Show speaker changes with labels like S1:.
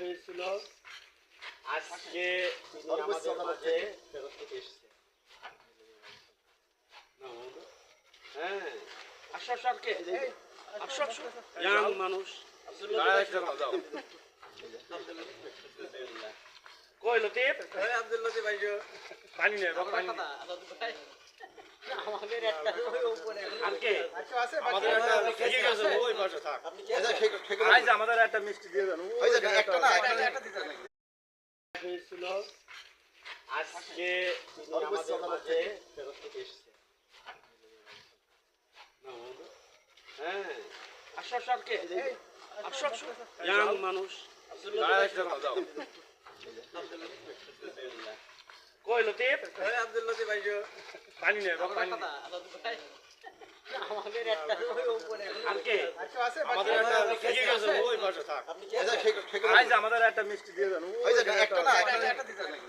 S1: হয়েছিল আজকে তিনি আমাদের মাঝে ফেরত থেকে এসেছে। হ্যাঁ, আসো আসো আজকে আসো আসো ইয়াং মানুষ কই লতিফ
S2: আব্দুল লতিফ ভাইজো
S1: পানি নেই বাবা পানি
S2: আমাদের একটা ওই উপরে
S1: আর কে
S2: আছে
S1: আমাদের একটা ঠিক আছে ওই পাশে থাক আজ আমাদের একটা মিষ্টি দিয়ে দেন
S2: ওই যে একটা না একটা দিতে না
S1: হয়েছিল আজকে তিনি আমাদের মাঝে ফেরত থেকে এসেছে। হ্যাঁ, আসো আসো আজকে আসো আসো ইয়াং মানুষ কই লতিফ
S2: আব্দুল লতিফ ভাইজো
S1: পানি নেই বাবা পানি
S2: আমাদের একটা ওই উপরে
S1: আর কে
S2: আছে
S1: আমাদের একটা ঠিক আছে ওই পাশে থাক আজ আমাদের একটা মিষ্টি দিয়ে দেন
S2: ওই যে একটা